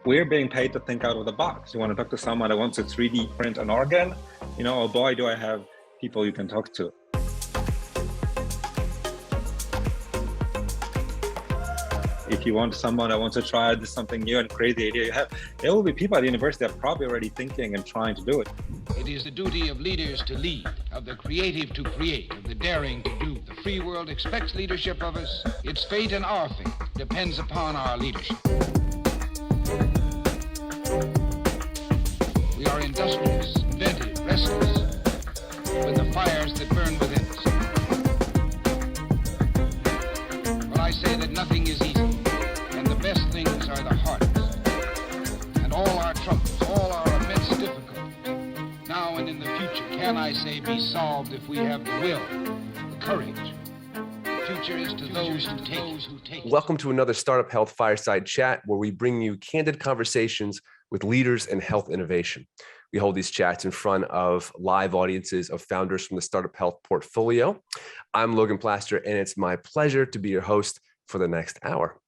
we're being paid to think out of the box. You want to talk to someone that wants to 3D print an organ, oh boy, do I have people you can talk to. If you want someone that wants to try something new and crazy idea you have, there will be people at the university that are probably already thinking and trying to do it. It is the duty of leaders to lead, of the creative to create, of the daring to do. The free world expects leadership of us. Its fate and our fate depends upon our leadership. We are industrious, inventive, restless, with the fires that burn within us. Well, I say that nothing is easy, and the best things are the hardest. And all our troubles, all our immense difficulties, now and in the future, can I say be solved if we have the will, the courage. The future is to those who take. Welcome to another Startup Health Fireside Chat, where we bring you candid conversations with leaders in health innovation. We hold these chats in front of live audiences of founders from the Startup Health portfolio. I'm Logan Plaster, and it's my pleasure to be your host for the next hour.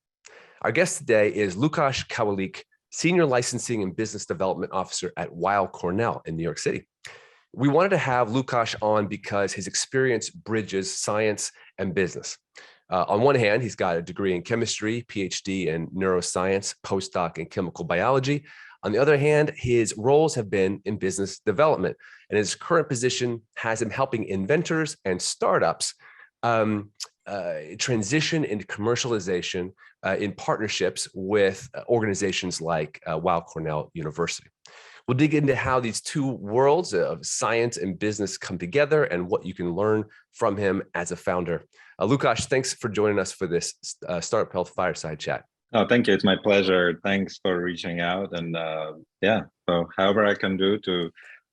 Our guest today is Lukasz Kowalik, Senior Licensing and Business Development Officer at Weill Cornell in New York City. We wanted to have Lukasz on because his experience bridges science and business. On one hand, he's got a degree in chemistry, PhD in neuroscience, postdoc in chemical biology. On the other hand, his roles have been in business development, and his current position has him helping inventors and startups transition into commercialization in partnerships with organizations like Weill Cornell University. We'll dig into how these two worlds of science and business come together and what you can learn from him as a founder. Lukasz, thanks for joining us for this Startup Health Fireside Chat. Oh, thank you. It's my pleasure. Thanks for reaching out. And so however I can do to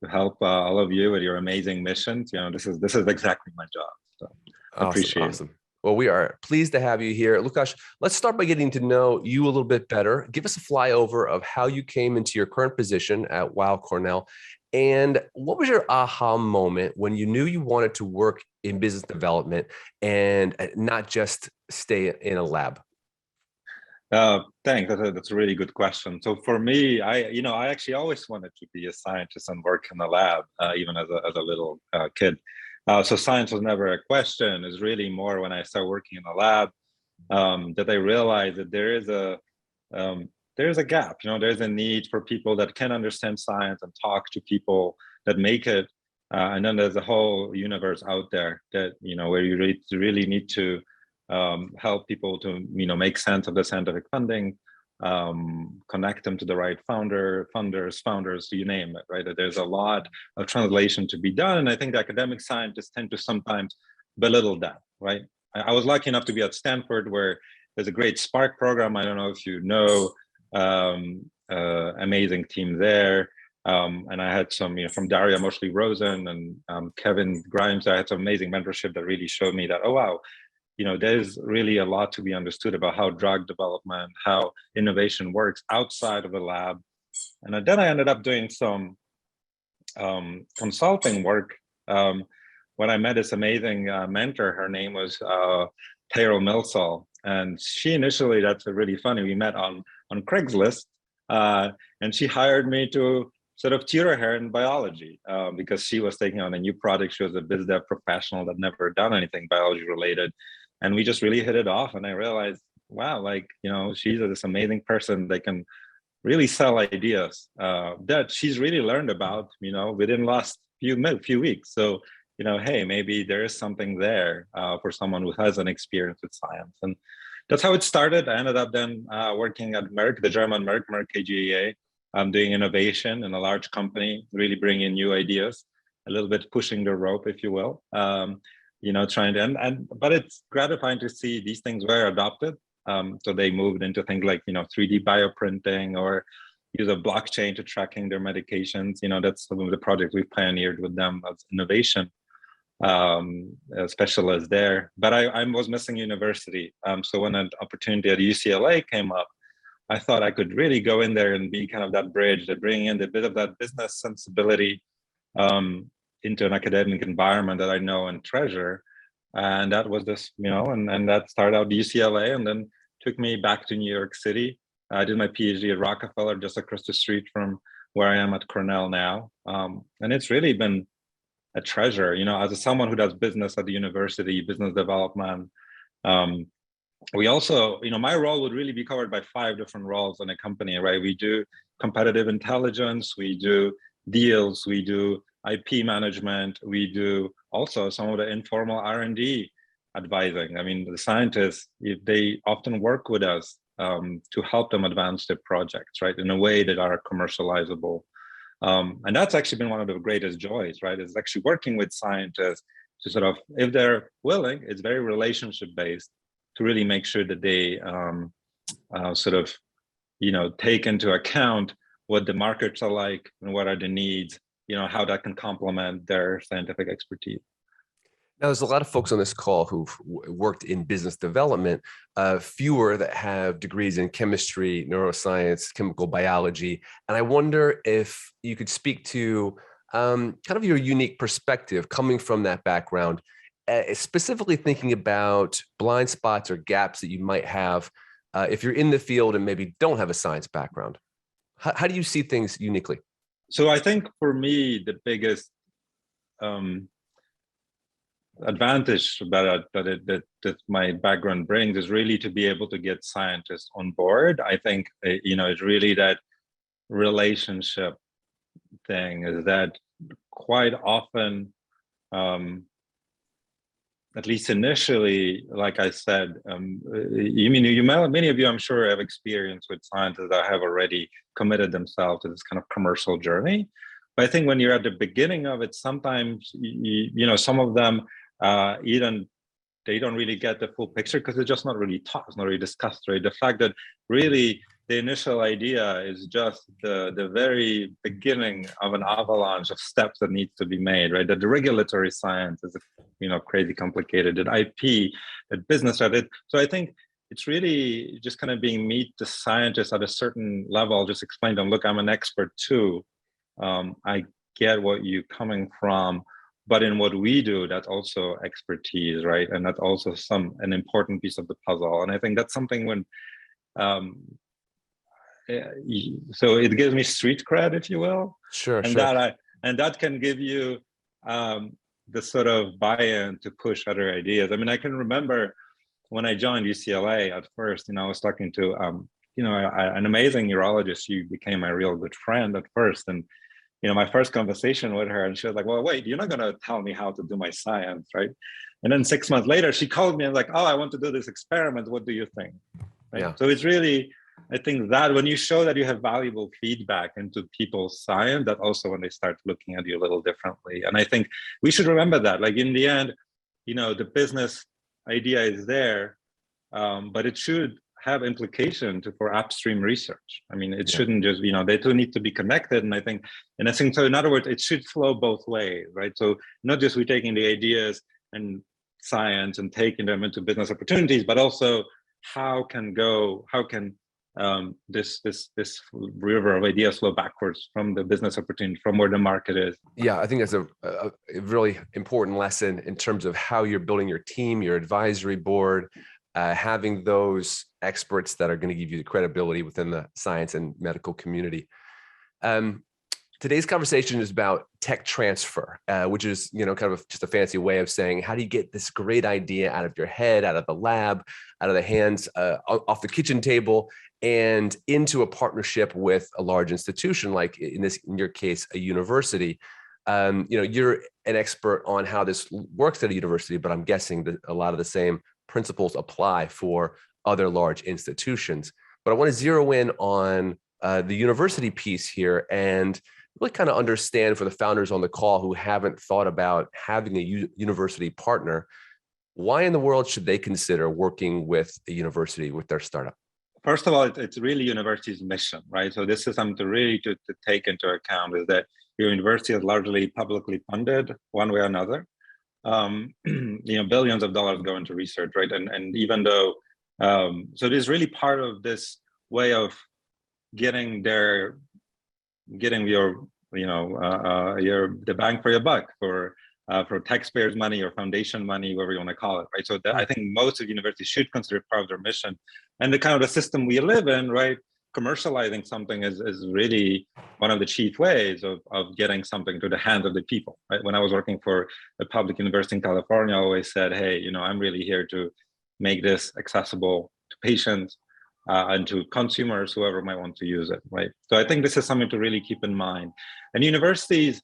help all of you with your amazing missions, this is exactly my job. So I appreciate it. Awesome. Well, we are pleased to have you here. Lukasz, let's start by getting to know you a little bit better. Give us a flyover of how you came into your current position at Weill Cornell. And what was your aha moment when you knew you wanted to work in business development and not just stay in a lab? Thanks. That's a really good question. So for me, I actually always wanted to be a scientist and work in the lab, even as a little kid. So science was never a question. It's really more when I started working in the lab that I realized that there is a gap. There's a need for people that can understand science and talk to people that make it. And then there's a whole universe out there that where you really need to help people to make sense of the scientific funding, connect them to the right founders, you name it, right? There's a lot of translation to be done, and I think the academic scientists tend to sometimes belittle that, right? I was lucky enough to be at Stanford, where there's a great Spark program. I don't know if you know, amazing team there. And I had some, from Daria Moshley Rosen and Kevin Grimes. I had some amazing mentorship that really showed me that, oh wow, there's really a lot to be understood about how drug development, how innovation works outside of the lab. And then I ended up doing some consulting work when I met this amazing mentor. Her name was Tyrell Milsall. And she initially, that's really funny, we met on Craigslist, and she hired me to sort of tutor her in biology because she was taking on a new project. She was a biz dev professional that never done anything biology related. And we just really hit it off. And I realized, wow, she's this amazing person that can really sell ideas that she's really learned about, within the last few weeks. So, hey, maybe there is something there for someone who has an experience with science. And that's how it started. I ended up then working at Merck, the German Merck KGaA. I'm doing innovation in a large company, really bringing new ideas, a little bit pushing the rope, if you will. Trying to, but it's gratifying to see these things were adopted. So they moved into things like, 3D bioprinting or use of blockchain to tracking their medications. That's some of the projects we've pioneered with them as innovation specialists there. But I was missing university. So when an opportunity at UCLA came up, I thought I could really go in there and be kind of that bridge that bring in a bit of that business sensibility into an academic environment that I know and treasure. And that was this, and that started out UCLA and then took me back to New York City I did my PhD at Rockefeller, just across the street from where I am at Cornell now. And it's really been a treasure, as someone who does business at the university, business development. We also, my role would really be covered by 5 different roles in a company, right? We do competitive intelligence, we do deals, we do IP management, we do also some of the informal R&D advising. I mean, the scientists, they often work with us to help them advance their projects, right, in a way that are commercializable. And that's actually been one of the greatest joys, right? Is actually working with scientists to sort of, if they're willing, it's very relationship based, to really make sure that they sort of, take into account what the markets are like and what are the needs, how that can complement their scientific expertise. Now, there's a lot of folks on this call who've worked in business development, fewer that have degrees in chemistry, neuroscience, chemical biology. And I wonder if you could speak to kind of your unique perspective coming from that background, specifically thinking about blind spots or gaps that you might have if you're in the field and maybe don't have a science background. How do you see things uniquely? So I think for me, the biggest advantage that my background brings is really to be able to get scientists on board. I think, it's really that relationship thing, is that quite often, at least initially, like I said, many of you, I'm sure, have experience with scientists that have already committed themselves to this kind of commercial journey. But I think when you're at the beginning of it, sometimes, some of them, they don't really get the full picture because it's just not really taught, it's not really discussed, right? The fact that really the initial idea is just the very beginning of an avalanche of steps that needs to be made, right? That the regulatory science is, crazy complicated, that IP, that business, that it. So I think it's really just kind of meet the scientists at a certain level, just explain to them, look, I'm an expert too. I get what you're coming from. But in what we do, that's also expertise, right? And that's also an important piece of the puzzle. And I think that's something when, so it gives me street cred, if you will. Sure, and sure. That can give you the sort of buy-in to push other ideas. I mean, I can remember when I joined UCLA at first, I was talking to, an amazing neurologist. She became my real good friend at first. And my first conversation with her, and she was like, well, wait, you're not going to tell me how to do my science, right? And then 6 months later, she called me and like, oh, I want to do this experiment. What do you think? Right? Yeah. So it's really, I think that when you show that you have valuable feedback into people's science, that also when they start looking at you a little differently. And I think we should remember that, like in the end, the business idea is there, but it should have implication for upstream research. I mean, it shouldn't just, they two need to be connected. And I think so, in other words, it should flow both ways, right? So not just we're taking the ideas and science and taking them into business opportunities, but also how can this river of ideas flow backwards from the business opportunity, from where the market is. Yeah, I think that's a really important lesson in terms of how you're building your team, your advisory board, having those experts that are going to give you the credibility within the science and medical community. Today's conversation is about tech transfer, which is, kind of just a fancy way of saying, how do you get this great idea out of your head, out of the lab, out of the hands, off the kitchen table, and into a partnership with a large institution, like in your case, a university. You're an expert on how this works at a university, but I'm guessing that a lot of the same principles apply for other large institutions. But I want to zero in on the university piece here and really kind of understand, for the founders on the call who haven't thought about having a university partner, why in the world should they consider working with a university with their startup? First of all, it's really university's mission, right? So this is something to really to take into account, is that your university is largely publicly funded one way or another. Billions of dollars go into research, right? And even though, so it is really part of this way of getting your the bang for your buck, for taxpayers' money or foundation money, whatever you want to call it, right? So I think most of universities should consider it part of their mission, and the kind of the system we live in, right? commercializing something is really one of the chief ways of getting something to the hands of the people, right? When I was working for a public university in California, I always said, hey, you know, I'm really here to make this accessible to patients and to consumers, whoever might want to use it, right? So I think this is something to really keep in mind. And universities,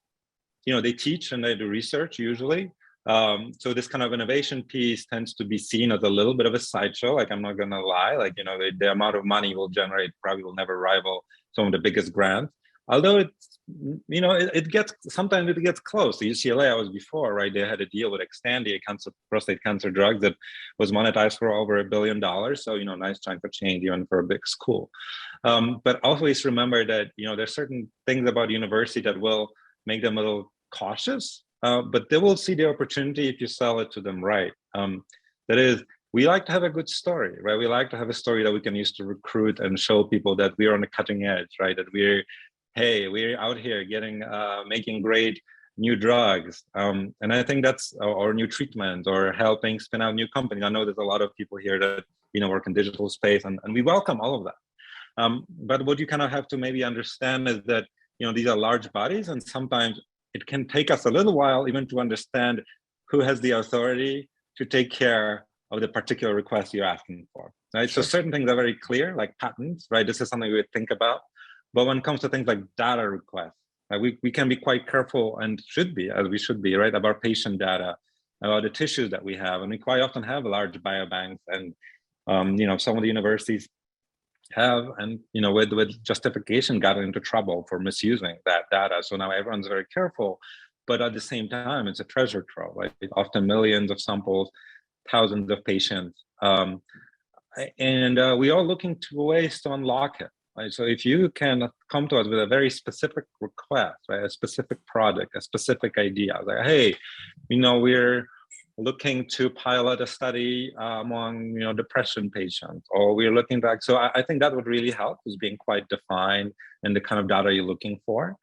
you know, they teach and they do research usually. So this kind of innovation piece tends to be seen as a little bit of a sideshow. Like, I'm not gonna lie, like, you know, the amount of money we'll generate probably will never rival some of the biggest grants. Although it's, you know, sometimes it gets close. The UCLA I was before, right? They had a deal with Xtandi, a prostate cancer drug that was monetized for over $1 billion. So, you know, nice chunk of change even for a big school. But always remember that, you know, there's certain things about university that will make them a little cautious, but they will see the opportunity if you sell it to them right. That is, we like to have a good story, right? We like to have a story that we can use to recruit and show people that we're on the cutting edge, right? That we're out here making great new drugs. And I think that's, or new treatment, or helping spin out new companies. I know there's a lot of people here that, you know, work in digital space, and we welcome all of that. But what you kind of have to maybe understand is that, you know, these are large bodies, and sometimes it can take us a little while even to understand who has the authority to take care of the particular request you're asking for, right? Sure. So certain things are very clear, like patents, right? This is something we would think about. But when it comes to things like data requests, right, we can be quite careful, and should be, as we should be, right, about patient data, about the tissues that we have. And we quite often have large biobanks, and you know, some of the universities have, and you know, with justification, got into trouble for misusing that data. So now everyone's very careful, but at the same time, it's a treasure trove, right? Often millions of samples, thousands of patients, and we are looking to ways to unlock it. Right? So if you can come to us with a very specific request, right, a specific product, a specific idea, like, hey, you know, we're looking to pilot a study among, you know, depression patients, or we're looking back. So I think that would really help, is being quite defined in the kind of data you're looking for,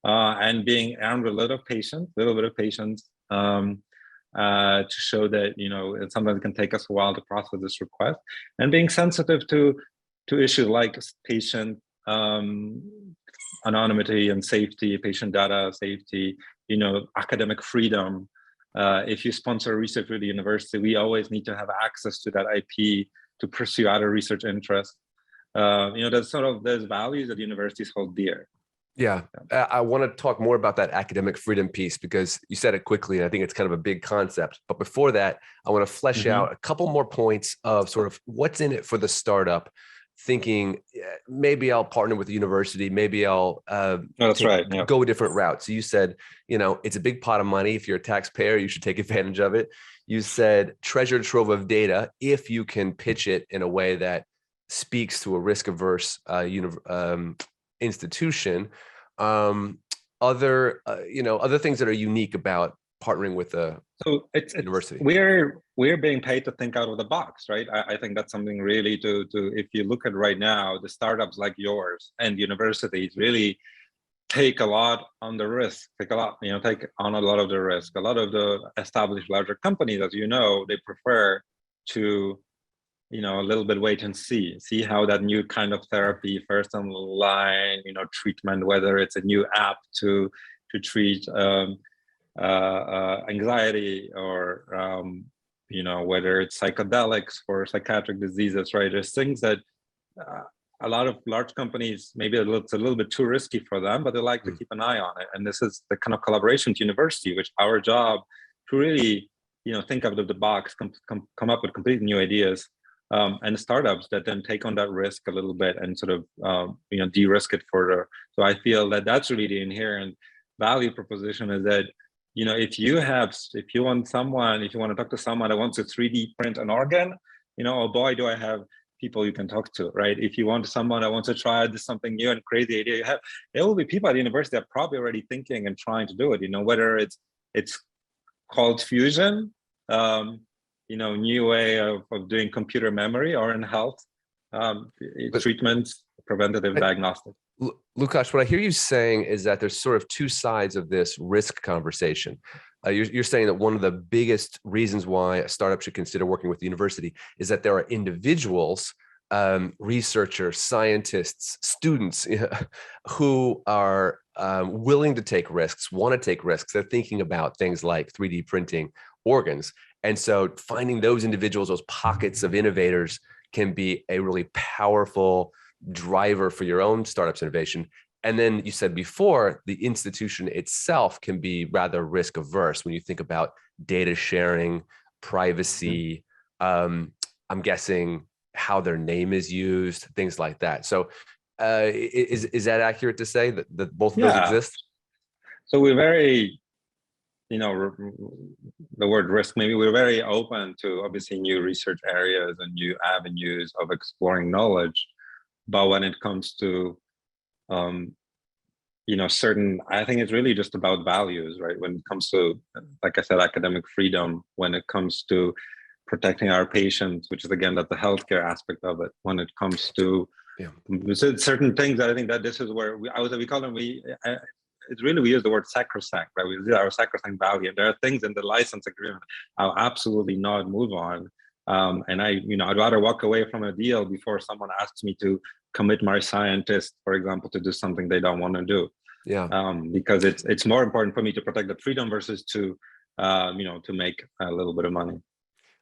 and being armed with a little bit of patience to show that, you know, it sometimes can take us a while to process this request, and being sensitive to issues like patient anonymity and safety, patient data safety, you know, academic freedom. If you sponsor research with the university, we always need to have access to that IP to pursue other research interests. You know, there's values that universities hold dear. Yeah, I want to talk more about that academic freedom piece, because you said it quickly, and I think it's kind of a big concept. But before that, I want to flesh out a couple more points of sort of what's in it for the startup. Thinking maybe I'll partner with the university, maybe I'll go a different route. So you said, you know, it's a big pot of money. If you're a taxpayer, you should take advantage of it. You said treasure trove of data if you can pitch it in a way that speaks to a risk-averse institution. Other things that are unique about partnering with the university. We're being paid to think out of the box, right? I think that's something really to if you look at right now, the startups like yours and universities really take a lot on the risk, take on a lot of the risk. A lot of the established larger companies, as you know, they prefer to, you know, a little bit wait and see how that new kind of therapy, first on the line, you know, treatment, whether it's a new app to treat anxiety, or you know, whether it's psychedelics for psychiatric diseases, right? There's things that a lot of large companies, maybe it's a little bit too risky for them, but they like to keep an eye on it. And this is the kind of collaboration with university, which our job to really, you know, think out of the box, come up with completely new ideas, and startups that then take on that risk a little bit and sort of you know, de-risk it further. So I feel that that's really the inherent value proposition, is that, you know, if you want to talk to someone that wants to 3D print an organ, you know, oh boy, do I have people you can talk to, right? If you want someone that wants to try something new and crazy idea you have, there will be people at the university that are probably already thinking and trying to do it, you know, whether it's called fusion, you know, new way of doing computer memory, or in health, treatments, preventative diagnostics. Lukash, what I hear you saying is that there's sort of two sides of this risk conversation. You're saying that one of the biggest reasons why a startup should consider working with the university is that there are individuals researchers, scientists, students who are willing to take risks, want to take risks. They're thinking about things like 3D printing organs. And so finding those individuals, those pockets of innovators, can be a really powerful driver for your own startup's innovation. And then you said before, the institution itself can be rather risk averse when you think about data sharing, privacy, I'm guessing how their name is used, things like that. So is that accurate to say that both of those exist? So we're very, the word risk, maybe we're very open to obviously new research areas and new avenues of exploring knowledge. But when it comes to, certain, I think it's really just about values, right? When it comes to, like I said, academic freedom, when it comes to protecting our patients, which is again, that the healthcare aspect of it, when it comes to certain things, I think that this is where we call them, it's really, we use the word sacrosanct, right? We use our sacrosanct value. There are things in the license agreement I'll absolutely not move on. And I'd rather walk away from a deal before someone asks me to commit my scientist, for example, to do something they don't want to do. Because it's more important for me to protect the freedom versus to make a little bit of money.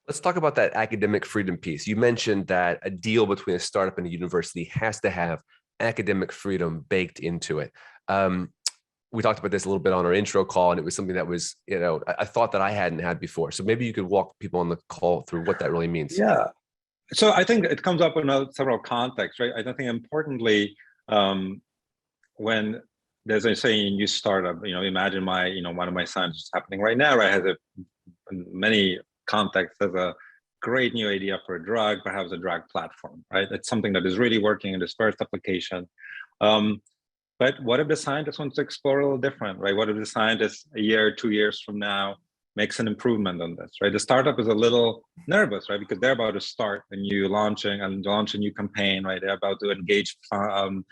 Let's talk about that academic freedom piece. You mentioned that a deal between a startup and a university has to have academic freedom baked into it. We talked about this a little bit on our intro call, and it was something that was, a thought that I hadn't had before. So maybe you could walk people on the call through what that really means. Yeah. So I think it comes up in several contexts, right? I think importantly, when there's a new startup, imagine one of my scientists happening right now, right, has in many contexts has a great new idea for a drug, perhaps a drug platform, right? It's something that is really working in this first application. But what if the scientist wants to explore a little different, right? What if the scientist a year, 2 years from now makes an improvement on this, right? The startup is a little nervous, right? Because they're about to start a new launch a new campaign, right? They're about to engage a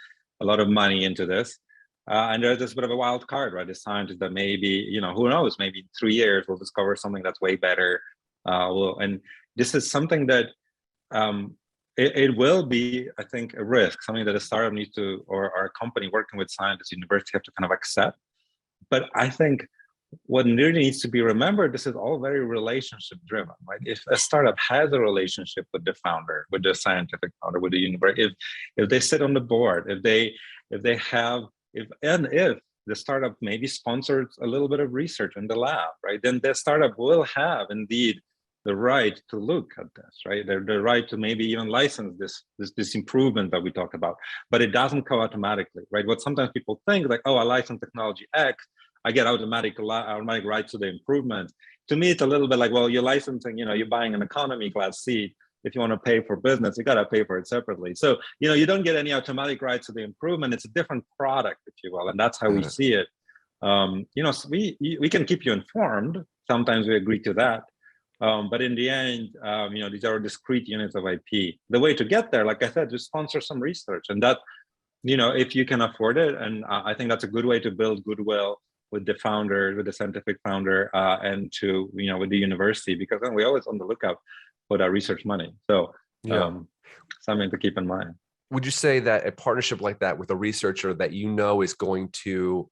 lot of money into this. And there's this bit of a wild card, right? The scientist that maybe, who knows, maybe in 3 years we'll discover something that's way better. And this is something that it will be, I think, a risk, something that a startup needs to, or a company working with scientists, university have to kind of accept. But I think what really needs to be remembered, this is all very relationship driven, right? If a startup has a relationship with the founder, with the scientific founder, with the university, if they sit on the board, if the startup maybe sponsors a little bit of research in the lab, right? Then the startup will have indeed the right to look at this, right? The right to maybe even license this improvement that we talk about, but it doesn't come automatically, right? What sometimes people think, like, oh, I license technology X, I get automatic rights to the improvement. To me, it's a little bit like, well, you're licensing, you're buying an economy class seat. If you want to pay for business, you got to pay for it separately. So, you don't get any automatic rights to the improvement. It's a different product, if you will, and that's how we see it. So we can keep you informed. Sometimes we agree to that. But in the end, these are discrete units of IP. The way to get there, like I said, just sponsor some research, and that, if you can afford it, and I think that's a good way to build goodwill with the founder, with the scientific founder, and with the university, because then we're always on the lookout for that research money. So something to keep in mind. Would you say that a partnership like that with a researcher that is going to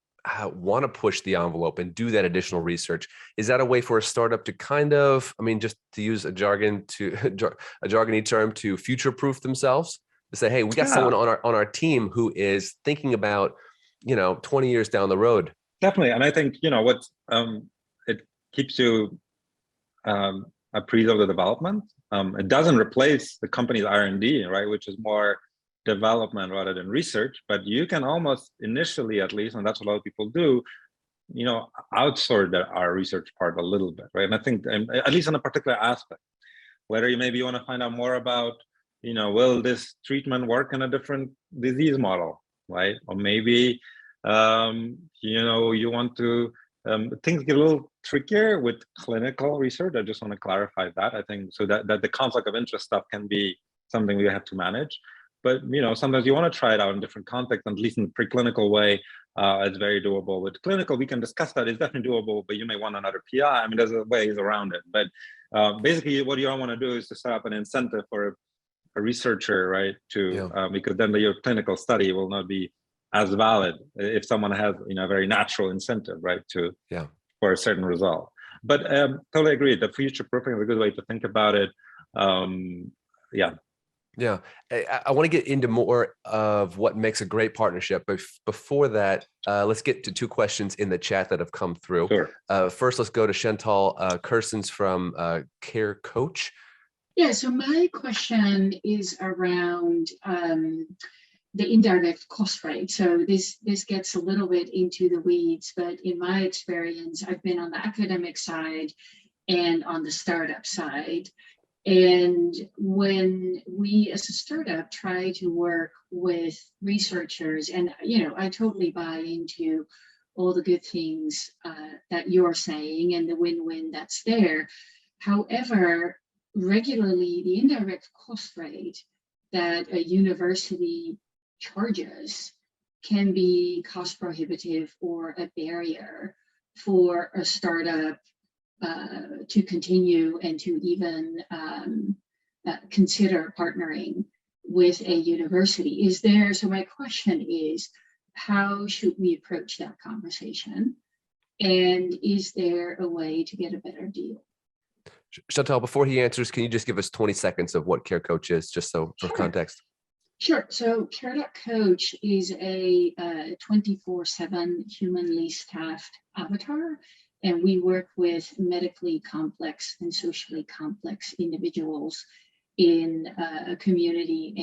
want to push the envelope and do that additional research, is that a way for a startup to kind of, just to use a jargony term, to future-proof themselves? To say, hey, we got someone on our team who is thinking about, 20 years down the road. Definitely. And I think, it keeps you appraised of the development. It doesn't replace the company's R&D, right, which is more development rather than research, but you can almost initially, at least, and that's what a lot of people do, outsource our research part a little bit, right? And I think, at least in a particular aspect, whether you want to find out more about, will this treatment work in a different disease model, right? Or maybe, you want to, things get a little trickier with clinical research. I just want to clarify that. I think so that the conflict of interest stuff can be something we have to manage. But sometimes you want to try it out in different contexts, at least in the preclinical way. It's very doable. With clinical, we can discuss that. It's definitely doable, but you may want another PI. There's ways around it. But basically, what you don't want to do is to set up an incentive for a researcher, right? To Yeah. because then your clinical study will not be as valid if someone has, a very natural incentive, right, to for a certain result. But totally agree. The future proofing is a good way to think about it. Yeah. Yeah, I want to get into more of what makes a great partnership. But before that, let's get to two questions in the chat that have come through. Sure. First, let's go to Chantal Kersens from CareCoach. Yeah, so my question is around the indirect cost rate. So this gets a little bit into the weeds, but in my experience, I've been on the academic side and on the startup side. And when we as a startup try to work with researchers, and I totally buy into all the good things that you're saying and the win-win that's there. However, regularly the indirect cost rate that a university charges can be cost prohibitive or a barrier for a startup to continue and to even consider partnering with a university. So my question is, how should we approach that conversation? And is there a way to get a better deal? Chantal, before he answers, can you just give us 20 seconds of what CareCoach is, just so for context? Sure. So CareCoach is a 24/7 humanly staffed avatar, and we work with medically complex and socially complex individuals in a community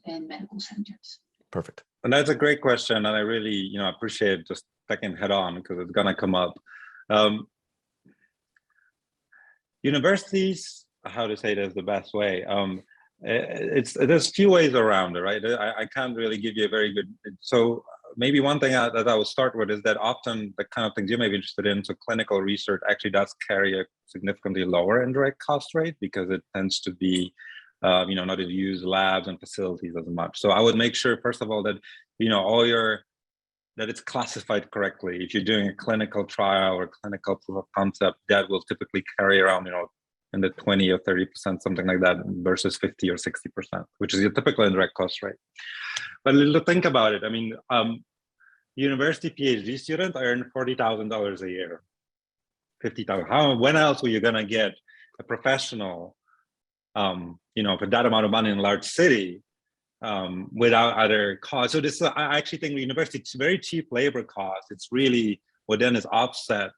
and medical centers. Perfect. And that's a great question, and I really, appreciate just taking head on because it's gonna come up. Universities, how to say this the best way? There's few ways around it, right? I can't really give you a very good. So maybe one thing that I will start with is that often the kind of things you may be interested in, so clinical research actually does carry a significantly lower indirect cost rate because it tends to be, not to use labs and facilities as much. So I would make sure, first of all, that that it's classified correctly. If you're doing a clinical trial or clinical proof of concept, that will typically carry around, in the 20 or 30%, something like that, versus 50 or 60%, which is your typical indirect cost rate. But think about it. I mean, university PhD students earn $40,000 a year, $50,000. When else were you gonna get a professional, for that amount of money in a large city? Without other costs. So this, I actually think the university, it's very cheap labor cost. It's really what then is offset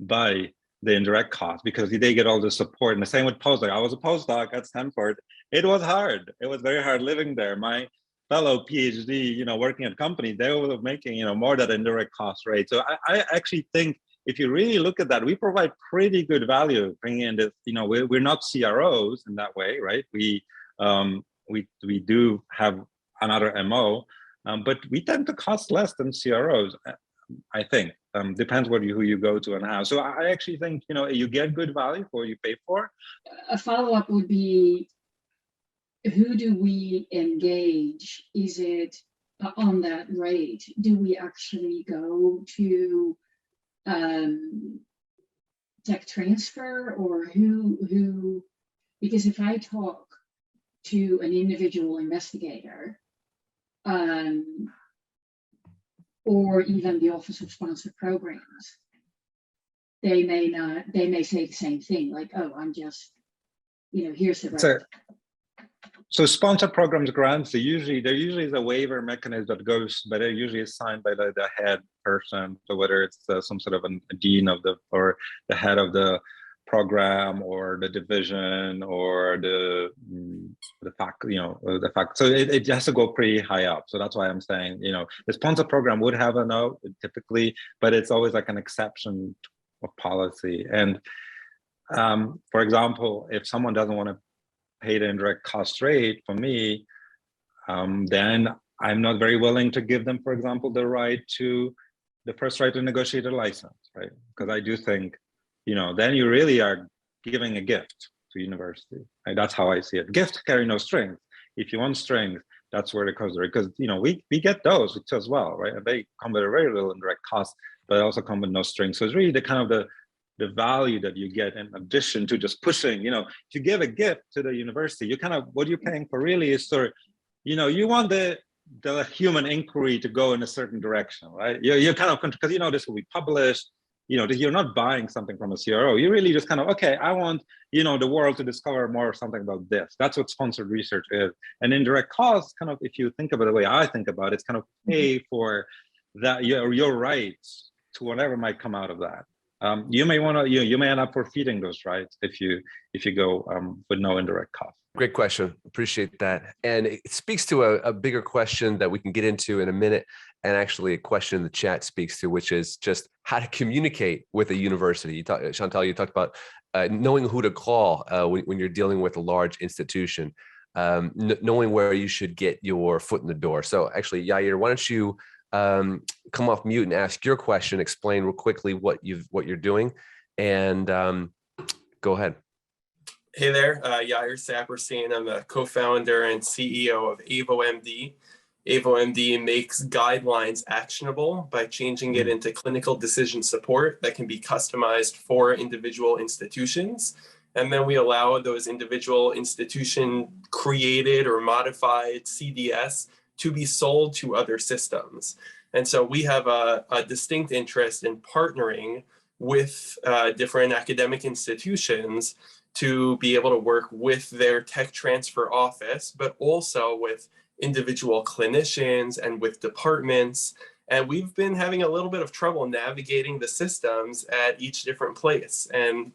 by the indirect cost because they get all the support. And the same with postdoc. I was a postdoc at Stanford. It was hard. It was very hard living there. My fellow PhD, working at companies, they were making, more than indirect cost rate. So I actually think if you really look at that, we provide pretty good value bringing in this, we're not CROs in that way, right? We do have another MO, but we tend to cost less than CROs, I think. Depends who you go to and how. So I actually think, you get good value for what you pay for. A follow-up would be, who do we engage? Is it on that rate? Do we actually go to tech transfer or who? Because if I talk to an individual investigator, or even the Office of Sponsored Programs, they may say the same thing, like, oh, I'm just, here's the rate. So sponsored programs grants, there usually is a waiver mechanism that goes, but it usually is signed by the head person. So whether it's some sort of a dean or the head of the program or the division or the faculty, the fact. So it has to go pretty high up. So that's why I'm saying, the sponsor program would have a no typically, but it's always like an exception of policy. And for example, if someone doesn't want to pay the indirect cost rate for me, then I'm not very willing to give them, for example, the first right to negotiate a license, right? Because I do think, then you really are giving a gift to university. Right? That's how I see it. Gifts carry no strings. If you want strings, that's where it comes, because we get those as well, right? And they come with a very little indirect cost, but they also come with no strings. So it's really the kind of the the value that you get in addition to just pushing, if you give a gift to the university, you kind of, what you're paying for really is sort of, you want the human inquiry to go in a certain direction, right? You're kind of, because this will be published, you're not buying something from a CRO. You really just kind of, okay, I want, the world to discover more or something about this. That's what sponsored research is. And indirect costs, kind of, if you think about it the way I think about it, it's kind of pay for that, your rights to whatever might come out of that. You may want to, you may end up forfeiting those rights if you go with no indirect cost. Great question. Appreciate that. And it speaks to a bigger question that we can get into in a minute. And actually a question in the chat speaks to, which is just how to communicate with a university. Chantal, you talked about knowing who to call when you're dealing with a large institution, knowing where you should get your foot in the door. So actually, Yair, why don't you come off mute and ask your question, explain real quickly what you're doing, and go ahead. Hey there, Yair Saperstein. I'm the co-founder and CEO of AvoMD. AvoMD makes guidelines actionable by changing it into clinical decision support that can be customized for individual institutions. And then we allow those individual institution created or modified CDS to be sold to other systems. And so we have a distinct interest in partnering with different academic institutions to be able to work with their tech transfer office, but also with individual clinicians and with departments. And we've been having a little bit of trouble navigating the systems at each different place. And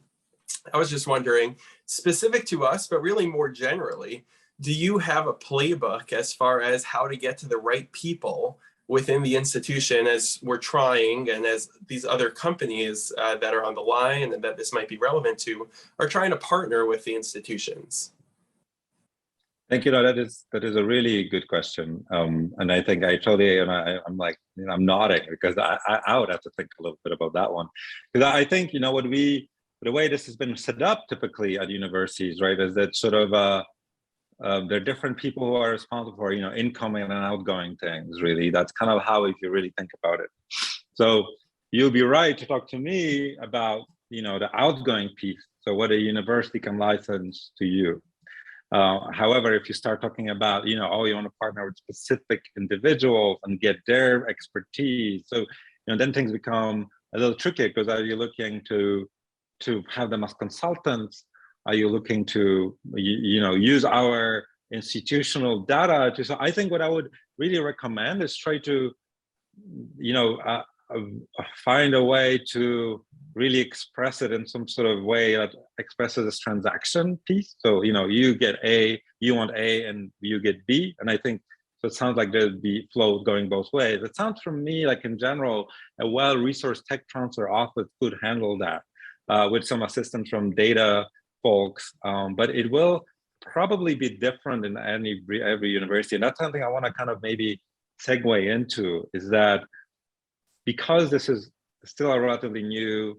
I was just wondering, specific to us, but really more generally, do you have a playbook as far as how to get to the right people within the institution as we're trying, and as these other companies that are on the line and that this might be relevant to are trying to partner with the institutions? Thank you. That is a really good question, and I think I totally, and I'm like, I'm nodding because I would have to think a little bit about that one, because I think the way this has been set up typically at universities, right, is that sort of there are different people who are responsible for incoming and outgoing things. Really, that's kind of how, if you really think about it. So you'll be right to talk to me about the outgoing piece. So what a university can license to you. However, if you start talking about, you want to partner with specific individuals and get their expertise, so then things become a little tricky, because are you looking to have them as consultants? Are you looking to use our institutional data to? So I think what I would really recommend is try to find a way to really express it in some sort of way that expresses this transaction piece. So, you get A, you want A, and you get B. And I think, so it sounds like there'd be flow going both ways. It sounds from me like, in general, a well-resourced tech transfer office could handle that with some assistance from data folks. But it will probably be different in every university. And that's something I want to kind of maybe segue into, is that because this is still a relatively new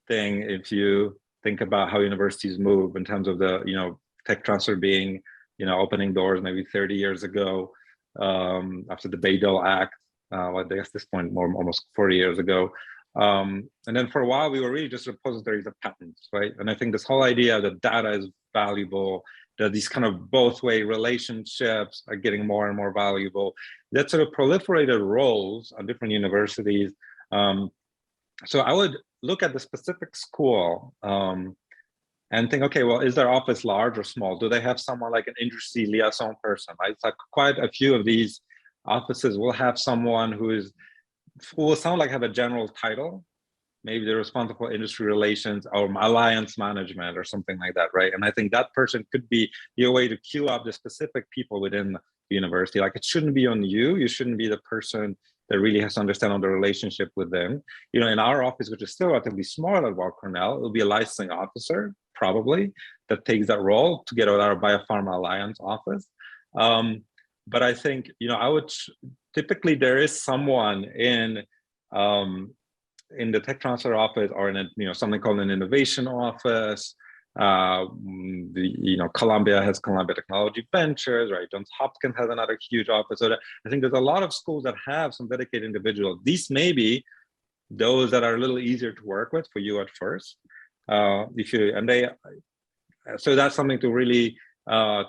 thing, if you think about how universities move in terms of the tech transfer being opening doors maybe 30 years ago, after the Bayh-Dole Act, I guess at this point almost 40 years ago, and then for a while we were really just repositories of patents, right? And I think this whole idea that data is valuable, that these kind of both-way relationships are getting more and more valuable, that sort of proliferated roles on different universities. So I would look at the specific school and think, okay, well, is their office large or small? Do they have someone like an industry liaison person, right? It's like quite a few of these offices will have someone who will sound like have a general title. Maybe they're responsible for industry relations or alliance management or something like that, right? And I think that person could be your way to queue up the specific people within the university. Like, it shouldn't be on you. You shouldn't be the person that really has to understand on the relationship with them. In our office, which is still relatively small at Weill Cornell, it'll be a licensing officer, probably, that takes that role together with our Biopharma Alliance office. But I think, I would typically, there is someone in the tech transfer office, or in something called an innovation office. Columbia has Columbia Technology Ventures, right? Johns Hopkins has another huge office. So I think there's a lot of schools that have some dedicated individuals. These may be those that are a little easier to work with for you at first. So that's something to really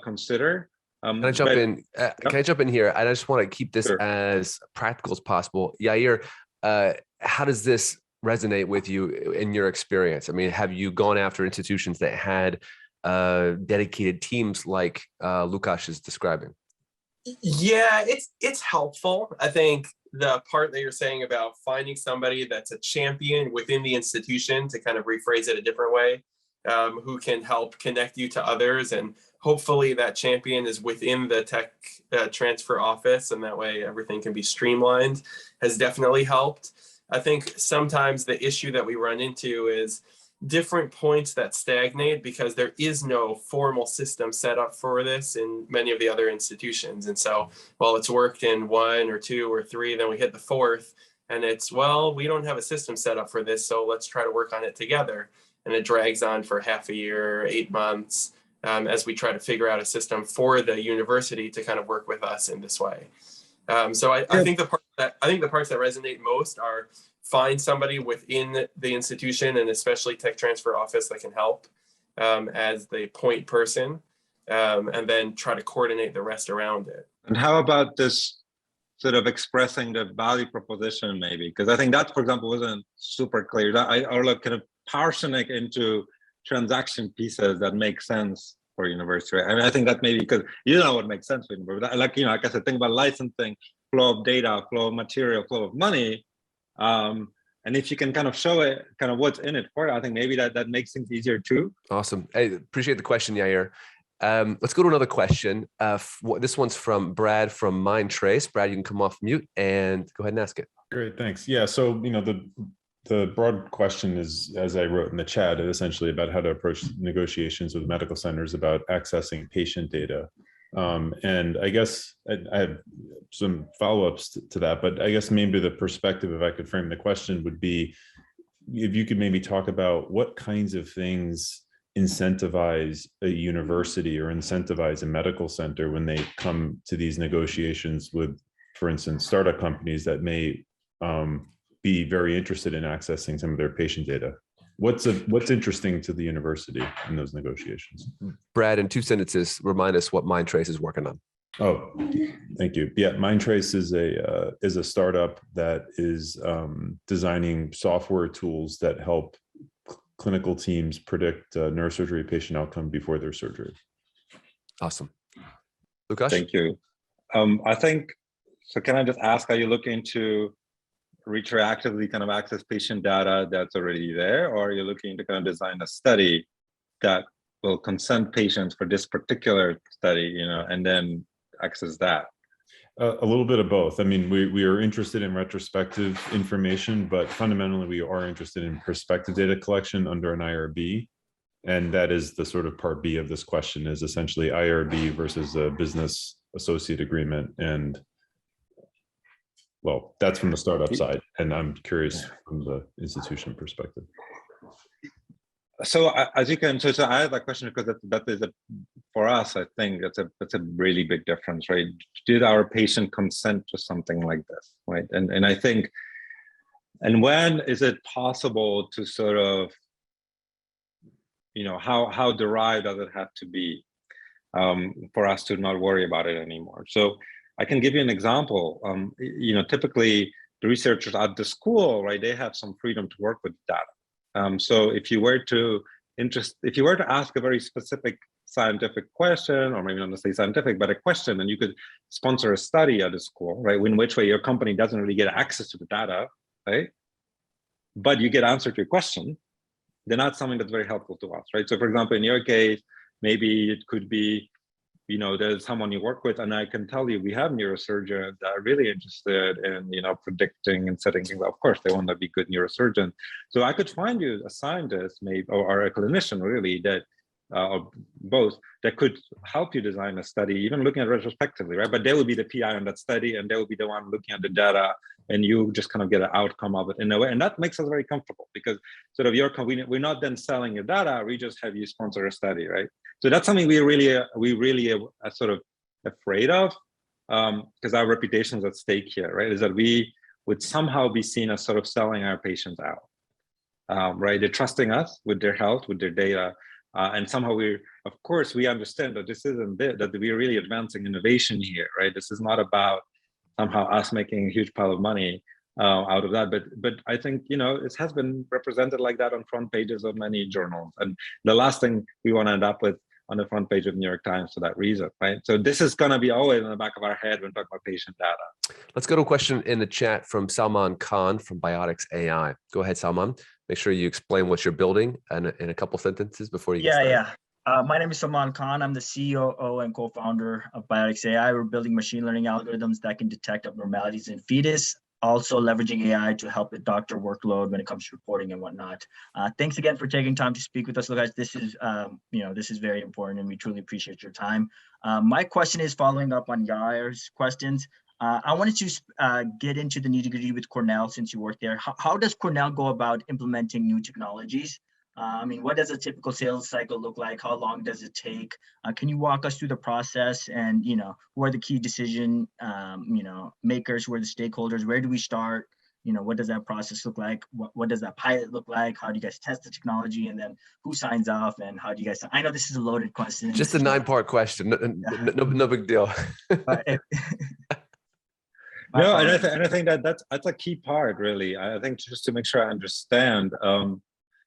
consider. Can I jump in? Can I jump in here? I just want to keep this Sure. as practical as possible. Yair, how does this resonate with you in your experience? I mean, have you gone after institutions that had dedicated teams like Lukasz is describing? Yeah, it's helpful. I think the part that you're saying about finding somebody that's a champion within the institution, to kind of rephrase it a different way, who can help connect you to others, and hopefully that champion is within the tech transfer office, and that way everything can be streamlined, has definitely helped. I think sometimes the issue that we run into is different points that stagnate because there is no formal system set up for this in many of the other institutions. And so while it's worked in 1 or 2 or 3, then we hit the 4th and it's, well, we don't have a system set up for this, so let's try to work on it together. And it drags on for half a year, 8 months, as we try to figure out a system for the university to kind of work with us in this way. So I think the parts that resonate most are find somebody within the institution, and especially tech transfer office, that can help as the point person, and then try to coordinate the rest around it. And how about this sort of expressing the value proposition, maybe? Because I think that, for example, wasn't super clear. Or like kind of parsing it into transaction pieces that make sense for university. I mean, I think that maybe because you know what makes sense for university. Like, like I said, think about licensing, flow of data, flow of material, flow of money. And if you can kind of show it, kind of what's in it for it, I think maybe that makes things easier too. Awesome. I appreciate the question, Yair. Let's go to another question. This one's from Brad from MindTrace. Brad, you can come off mute and go ahead and ask it. Great, thanks. Yeah, so the broad question is, as I wrote in the chat, essentially about how to approach negotiations with medical centers about accessing patient data. And I guess I have some follow-ups to that, but I guess maybe the perspective, if I could frame the question, would be if you could maybe talk about what kinds of things incentivize a university or incentivize a medical center when they come to these negotiations with, for instance, startup companies that may be very interested in accessing some of their patient data. What's interesting to the university in those negotiations? Brad, in 2 sentences, remind us what MindTrace is working on. Oh, thank you. Yeah, MindTrace is a startup that is designing software tools that help clinical teams predict neurosurgery patient outcome before their surgery. Awesome. Lukasz? Thank you. I think, so can I just ask, are you looking to retroactively kind of access patient data that's already there, or are you looking to kind of design a study that will consent patients for this particular study, and then access that? A little bit of both. I mean, we are interested in retrospective information, but fundamentally we are interested in prospective data collection under an IRB. And that is the sort of part B of this question, is essentially IRB versus a business associate agreement. And well, that's from the startup side, and I'm curious from the institution perspective. So as you can, so I have that question because that is for us, I think that's a really big difference, right? Did our patient consent to something like this, right? And I think, and when is it possible to sort of, how derived does it have to be for us to not worry about it anymore? So I can give you an example. Typically the researchers at the school, right, they have some freedom to work with data. So if you were to ask a very specific scientific question, or maybe not necessarily scientific, but a question, and you could sponsor a study at the school, right, in which way your company doesn't really get access to the data, right, but you get answer to your question, then that's something that's very helpful to us, right? So for example, in your case, maybe it could be, there's someone you work with, and I can tell you we have neurosurgeons that are really interested in, predicting and setting things up. Of course, they want to be good neurosurgeons. So I could find you a scientist, maybe, or a clinician, really, that, or both, that could help you design a study, even looking at it retrospectively, right? But they will be the PI on that study, and they will be the one looking at the data, and you just kind of get an outcome of it in a way. And that makes us very comfortable, because sort of we're not then selling your data, we just have you sponsor a study, right? So that's something we really are sort of afraid of, because our reputation is at stake here, right? Is that we would somehow be seen as sort of selling our patients out, right? They're trusting us with their health, with their data, and somehow of course, we understand that this isn't it, that we're really advancing innovation here, right? This is not about somehow us making a huge pile of money out of that, but I think, you know, it has been represented like that on front pages of many journals, and the last thing we want to end up with on the front page of the New York Times for that reason, right? So this is going to be always in the back of our head when talking about patient data. Let's go to a question in the chat from Salman Khan from Biotix AI. Go ahead, Salman. Make sure you explain what you're building in a couple sentences before you get started. My name is Salman Khan. I'm the CEO and co-founder of Biotix AI. We're building machine learning algorithms that can detect abnormalities in fetus, also leveraging AI to help with doctor workload when it comes to reporting and whatnot. Thanks again for taking time to speak with us, Lukas. This is, this is very important, and we truly appreciate your time. My question is following up on Yair's questions. I wanted to get into the nitty-gritty with Cornell, since you work there. How does Cornell go about implementing new technologies? I mean, what does a typical sales cycle look like? How long does it take? Can you walk us through the process, and, you know, who are the key decision, makers? Who are the stakeholders? Where do we start? You know, what does that process look like? What does that pilot look like? How do you guys test the technology? And then who signs off, and how do you guys, I know this is a loaded question. Just a 9-part question. No big deal. No, and I think that's a key part, really. I think just to make sure I understand,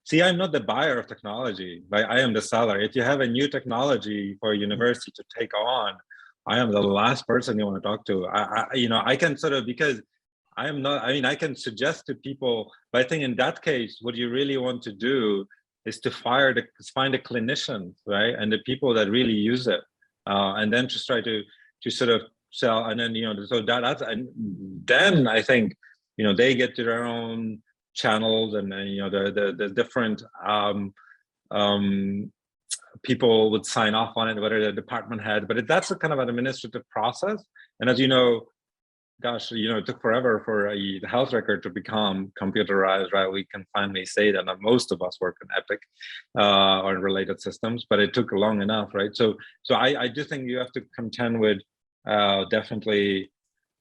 see, I'm not the buyer of technology, right? I am the seller. If you have a new technology for a university to take on, I am the last person you want to talk to. I can sort of, because I am not, I mean, I can suggest to people, but I think in that case, what you really want to do is to find the clinicians, right? And the people that really use it, and then just try to sort of sell, and then, so that's, and then I think, they get to their own channels, and then, the different people would sign off on it, whether the department head, but that's a kind of an administrative process. And as you know, gosh, it took forever for the health record to become computerized, right? We can finally say that. Now, most of us work in Epic or related systems, but it took long enough, right? So I do think you have to contend with definitely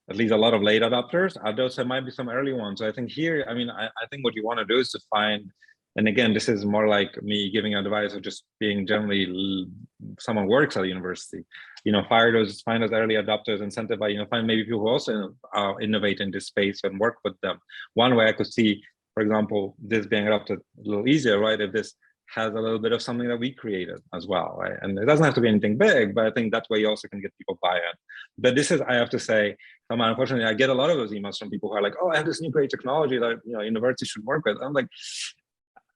at least a lot of late adopters, although there might be some early ones. So I think here, I mean, I think what you want to do is to find, and again, this is more like me giving advice or just being generally someone works at a university, find those early adopters, incentivize, find maybe people who also innovate in this space and work with them. One way I could see, for example, this being adopted a little easier, right? If this has a little bit of something that we created as well, right? And it doesn't have to be anything big, but I think that way you also can get people buy-in. But this is, I have to say, unfortunately, I get a lot of those emails from people who are like, oh, I have this new great technology that universities should work with. I'm like,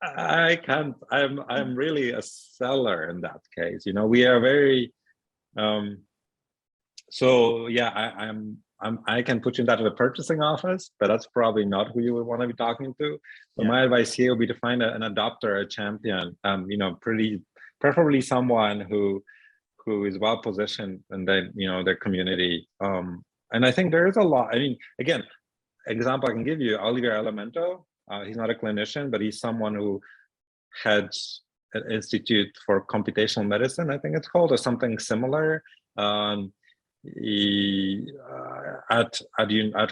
I can't, I'm really a seller in that case. We are very, so yeah, I can put you in that with a purchasing office, but that's probably not who you would want to be talking to. So my advice here would be to find an adopter, a champion, preferably someone who is well positioned in their community. And I think there is a lot. I mean, again, example I can give you, Oliver Elemento. He's not a clinician, but he's someone who heads an institute for computational medicine, I think it's called, or something similar. At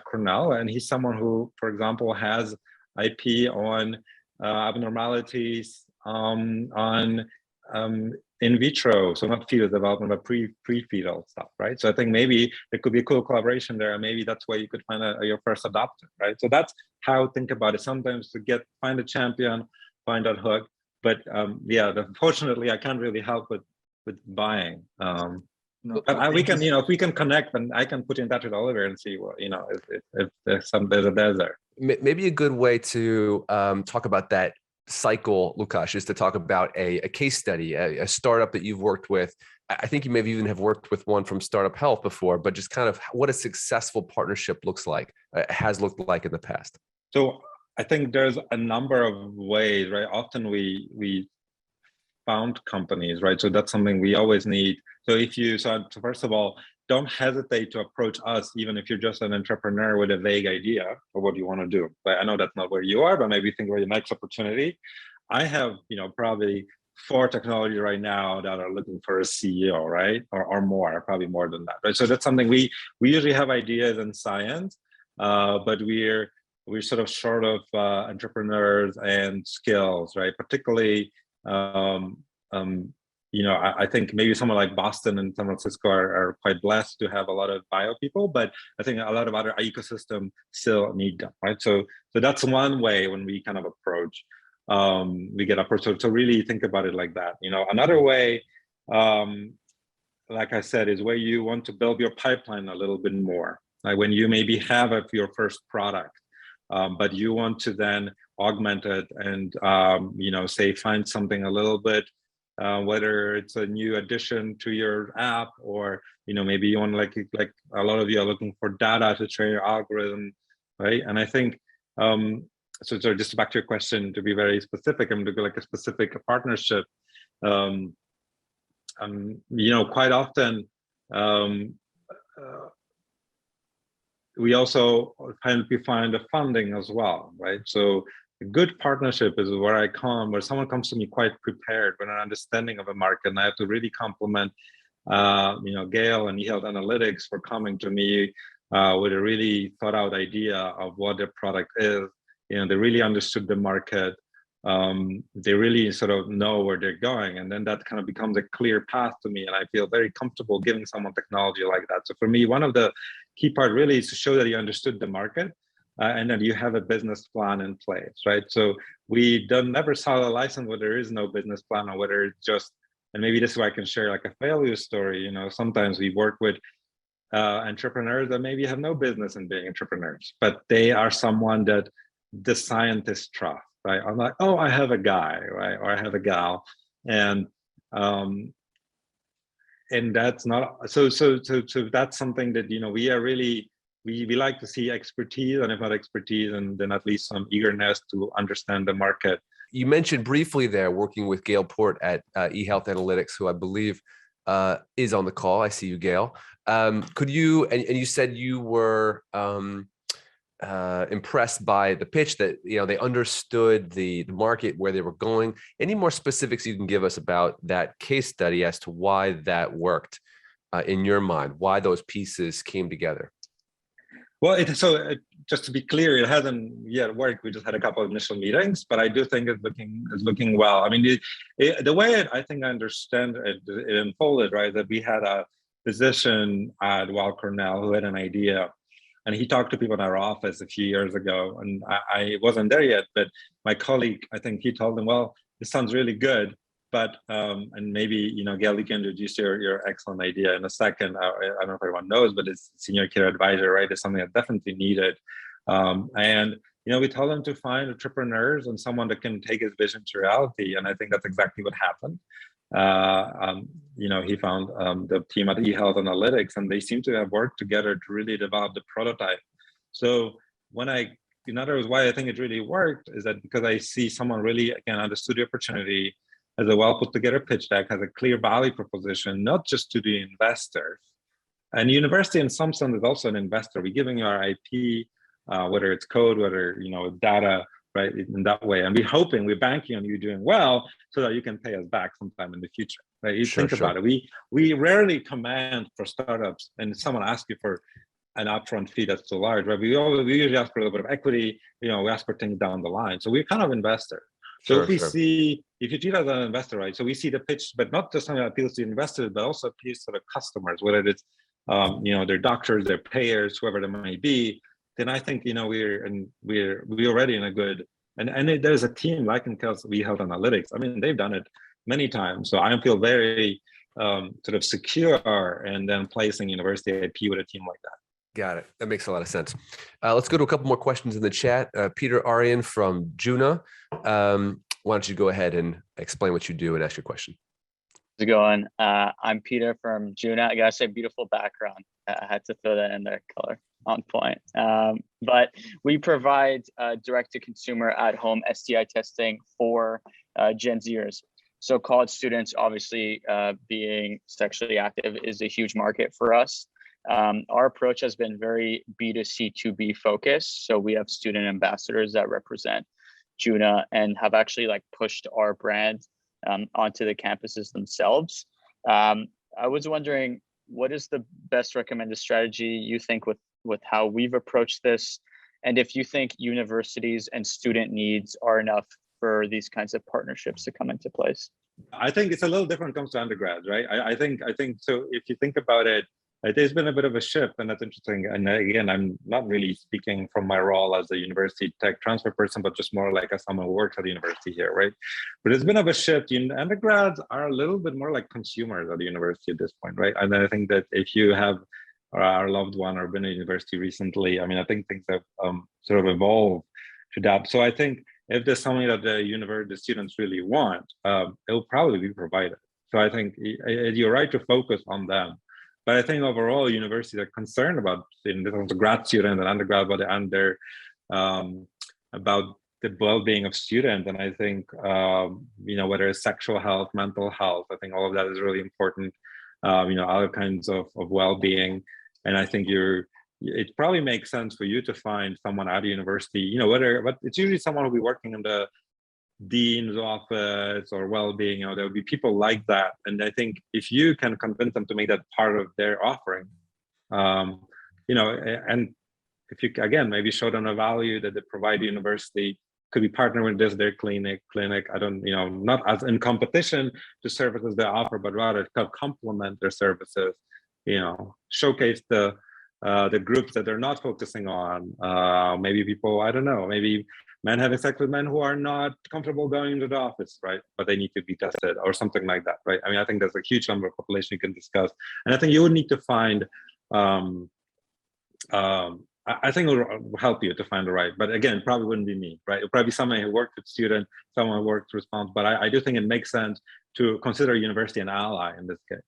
Cornell, and he's someone who, for example, has IP on abnormalities on in vitro, so not fetal development, but pre-fetal stuff, right? So I think maybe there could be a cool collaboration there, and maybe that's where you could find your first adopter, right? So that's how I think about it. Sometimes to find a champion, find that hook, but yeah, unfortunately, I can't really help with buying. No, but we can, if we can connect, then I can put you in touch with Oliver and see what, if there's a there. Maybe a good way to talk about that cycle, Lukash, is to talk about a case study, a startup that you've worked with. I think you maybe even have worked with one from StartUpHealth before, but just kind of what a successful partnership looks like, has looked like in the past. So I think there's a number of ways, right? Often we found companies, right? So that's something we always need. So first of all, don't hesitate to approach us, even if you're just an entrepreneur with a vague idea of what you want to do. But I know that's not where you are, but maybe think about your next opportunity. I have, probably 4 technologies right now that are looking for a CEO, right? Or more, probably more than that, right? So that's something we usually have ideas in science, but we're sort of short of entrepreneurs and skills, right? Particularly, I think maybe someone like Boston and San Francisco are quite blessed to have a lot of bio people, but I think a lot of other ecosystems still need them, right? So that's one way when we kind of approach, we get approached. So really think about it like that. Another way, like I said, is where you want to build your pipeline a little bit more. Like when you maybe have your first product, but you want to then augment it and, say, find something a little bit, whether it's a new addition to your app, or, maybe you want like a lot of you are looking for data to train your algorithm, right? And I think, so just back to your question, to be very specific, I'm going to go like a specific partnership. Quite often, we also find the funding as well, right? So a good partnership is where someone comes to me quite prepared with an understanding of a market, and I have to really compliment, Gail and eHealth Analytics for coming to me with a really thought out idea of what their product is. They really understood the market. They really sort of know where they're going, and then that kind of becomes a clear path to me, and I feel very comfortable giving someone technology like that. So for me, one of the key part really is to show that you understood the market, and that you have a business plan in place, right? So we never sell a license where there is no business plan, or whether it's just, and maybe this is where I can share like a failure story. Sometimes we work with entrepreneurs that maybe have no business in being entrepreneurs, but they are someone that the scientists trust. Right? I'm like, oh, I have a guy, right? Or I have a gal, and that's not so that's something that we are really we like to see expertise, and if not expertise, and then at least some eagerness to understand the market. You mentioned briefly there working with Gail Port at eHealth Analytics, who I believe is on the call. I see you, Gail. Could you, and you said you were impressed by the pitch, that they understood the market, where they were going. Any more specifics you can give us about that case study as to why that worked in your mind, why those pieces came together? Well, just to be clear, it hasn't yet worked. We just had a couple of initial meetings, but I do think it's looking well. I mean, the way I think I understand it unfolded, right, that we had a physician at Weill Cornell who had an idea, and he talked to people in our office a few years ago, and I wasn't there yet, but my colleague, I think he told them, well, this sounds really good, but, and maybe, Gail, you can introduce your excellent idea in a second. I don't know if everyone knows, but it's senior care advisor, right? It's something that definitely needed. And, we told him to find entrepreneurs and someone that can take his vision to reality. And I think that's exactly what happened. He found the team at eHealth Analytics, and they seem to have worked together to really develop the prototype. So in other words, why I think it really worked is that because I see someone really, again, understood the opportunity, has a well put together pitch deck, has a clear value proposition, not just to the investors. And the university in some sense is also an investor. We're giving you our IP, whether it's code, whether, data, right, in that way. And we're banking on you doing well so that you can pay us back sometime in the future, right? You think about it. We rarely command for startups, and someone asks you for an upfront fee that's too large, right? We usually ask for a little bit of equity, we ask for things down the line. So we're kind of investors. So if you treat us as an investor, right? So we see the pitch, but not just something that appeals to investors, but also appeals to the customers, whether it's their doctors, their payers, whoever they might be. Then I think we're already in a good, and there's a team like in eHealth Analytics. I mean, they've done it many times, so I feel very sort of secure, and then placing university IP with a team like that. Got it. That makes a lot of sense. Let's go to a couple more questions in the chat. Peter Aryan from Juno. Why don't you go ahead and explain what you do and ask your question? How's it going? I'm Peter from Juno. I gotta say, beautiful background. I had to throw that in there, color on point. But we provide direct-to-consumer at-home STI testing for Gen Zers. So college students, obviously, being sexually active is a huge market for us. Our approach has been very B2C2B focused. So we have student ambassadors that represent Juno and have actually pushed our brand onto the campuses themselves. I was wondering, what is the best recommended strategy you think with with how we've approached this, and if you think universities and student needs are enough for these kinds of partnerships to come into place. I think it's a little different when it comes to undergrads, right? I think so. If you think about it, there's been a bit of a shift, and that's interesting. And again, I'm not really speaking from my role as a university tech transfer person, but just more like as someone who works at the university here, right? But there's been a shift. Undergrads are a little bit more like consumers at the university at this point, right? And I think that if you have our loved one or been at university recently, I mean, I think things have sort of evolved to that. So I think if there's something that the students really want, it will probably be provided. So I think you're right to focus on them. But I think overall, universities are concerned about the grad student and undergrad, and they're about the well-being of students. And I think whether it's sexual health, mental health, I think all of that is really important. Other kinds of well-being. And I think it probably makes sense for you to find someone at a university, but it's usually someone who'll be working in the dean's office or well-being, there will be people like that. And I think if you can convince them to make that part of their offering, and if you, again, maybe show them a value that they provide the university, could be partnering with their clinic, I don't, not as in competition to services they offer, but rather to complement their services, showcase the groups that they're not focusing on. Maybe people, I don't know, maybe men having sex with men who are not comfortable going into the office, right? But they need to be tested or something like that, right? I mean, I think there's a huge number of population you can discuss. And I think you would need to find, I think it will help you to find the right, but again, probably wouldn't be me, right? It would probably be someone who worked with students, someone who worked with response, but I do think it makes sense to consider university an ally in this case.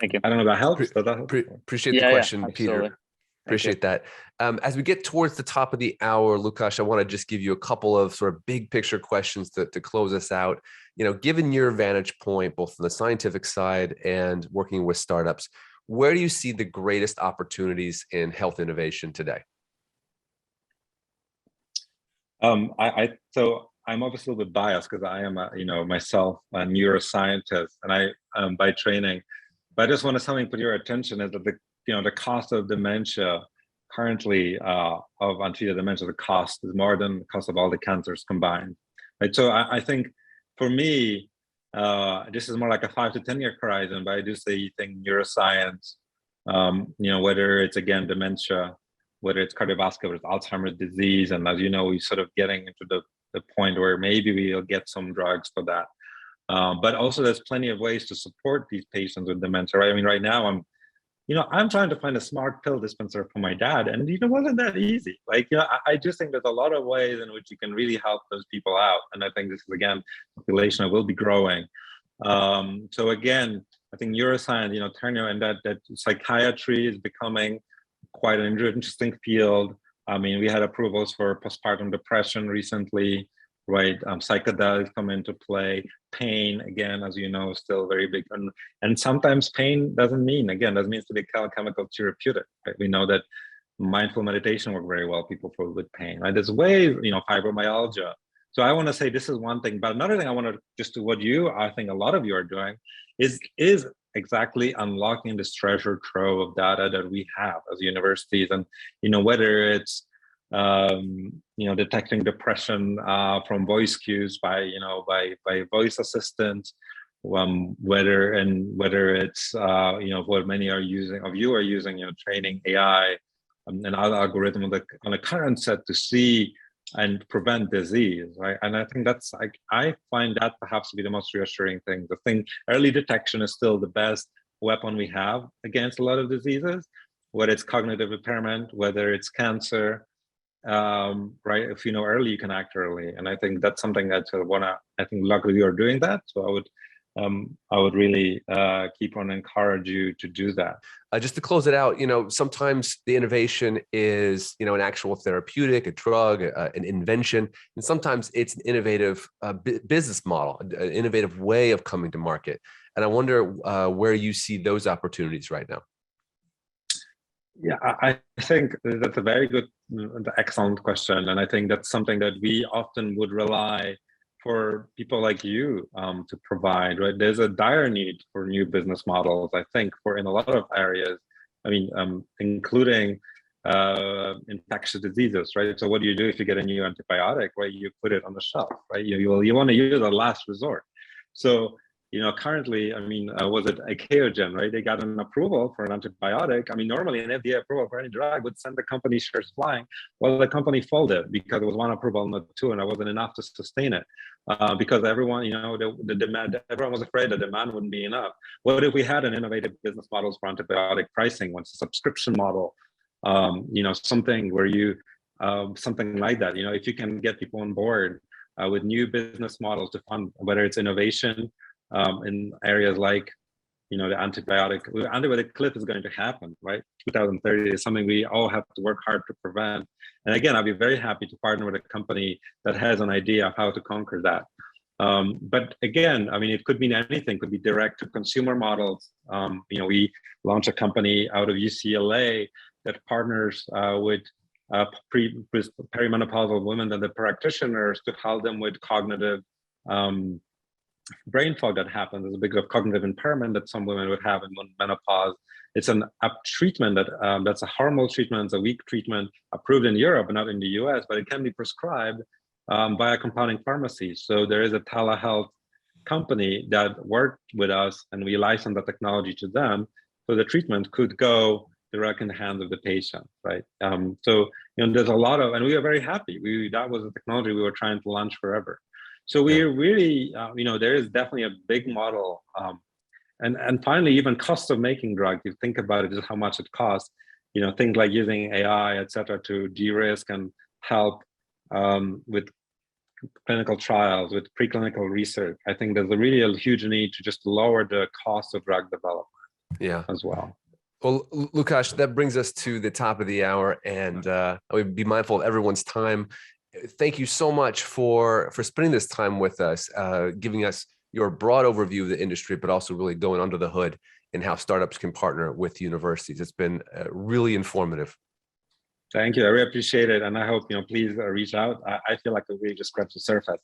Thank you. I don't know if that helps. Appreciate the question, Peter. Appreciate that. As we get towards the top of the hour, Lukasz, I want to just give you a couple of sort of big picture questions to close us out. Given your vantage point, both from the scientific side and working with startups, where do you see the greatest opportunities in health innovation today? So I'm obviously a little bit biased because I am, myself a neuroscientist, and I by training. But I just want to something put your attention is that the cost of dementia currently of untreated dementia, the cost is more than the cost of all the cancers combined, right? So I think for me, this is more like a 5 to 10 year horizon, but I do think neuroscience, whether it's again dementia, whether it's cardiovascular, it's Alzheimer's disease, and as you know, we're sort of getting into the point where maybe we'll get some drugs for that. But also there's plenty of ways to support these patients with dementia, right? I mean, right now I'm trying to find a smart pill dispenser for my dad, and it wasn't that easy. Like, I just think there's a lot of ways in which you can really help those people out. And I think this is, again, population that will be growing. So again, I think neuroscience, turning and that psychiatry is becoming quite an interesting field. I mean, we had approvals for postpartum depression recently, right? Psychedelics come into play. Pain, again, as you know, is still very big. And sometimes pain doesn't mean to be chemical therapeutic, right? We know that mindful meditation works very well, people with pain, right? There's ways, fibromyalgia. So I want to say this is one thing, but another thing I want to just do I think a lot of you are doing is exactly unlocking this treasure trove of data that we have as universities. And, whether it's detecting depression from voice cues by voice assistants, whether it's what many are using, training AI and other algorithms on a current set to see and prevent disease, right? And I think that's I find that perhaps to be the most reassuring thing. The thing, early detection is still the best weapon we have against a lot of diseases, whether it's cognitive impairment, whether it's cancer. Right, if you know early, you can act early, and I think that's something that I think luckily you are doing that. So I would really keep on encourage you to do that. Just to close it out, sometimes the innovation is an actual therapeutic, a drug, an invention, and sometimes it's an innovative business model, an innovative way of coming to market. And I wonder where you see those opportunities right now. Yeah, I think that's a very good, excellent question. And I think that's something that we often would rely for people like you to provide, right? There's a dire need for new business models, I think, in a lot of areas. including infectious diseases, right? So what do you do if you get a new antibiotic, right? You put it on the shelf, right? You want to use the last resort. So, currently, was it Achaogen, right? They got an approval for an antibiotic. Normally an FDA approval for any drug would send the company shares flying. Well, the company folded because it was one approval, not two, and it wasn't enough to sustain it. Because everyone, the demand, everyone was afraid the demand wouldn't be enough. What if we had an innovative business models for antibiotic pricing, once a subscription model, something where you, something like that, if you can get people on board with new business models to fund, whether it's innovation in areas like, the antibiotic cliff is going to happen, right? 2030 is something we all have to work hard to prevent. And again, I'll be very happy to partner with a company that has an idea of how to conquer that. But again, it could mean anything. It could be direct to consumer models. We launched a company out of UCLA that partners with perimenopausal women and the practitioners to help them with cognitive brain fog that happens. There's a big of cognitive impairment that some women would have in menopause. It's an treatment that's a hormonal treatment. It's a weak treatment approved in Europe and not in the US, but it can be prescribed by a compounding pharmacy. So there is a telehealth company that worked with us, and we licensed the technology to them. So the treatment could go direct in the hands of the patient, right? So there's a lot of, and we are very happy. That was a technology we were trying to launch forever. So we really, there is definitely a big model. And finally, even cost of making drugs, you think about it, just how much it costs, things like using AI, et cetera, to de-risk and help with clinical trials, with preclinical research. I think there's really a huge need to just lower the cost of drug development as well. Well, Lukasz, that brings us to the top of the hour, and I would be mindful of everyone's time. Thank you so much for spending this time with us, giving us your broad overview of the industry, but also really going under the hood and how startups can partner with universities. It's been really informative. Thank you. I really appreciate it. And I hope, please reach out. I feel like we really just scratched the surface.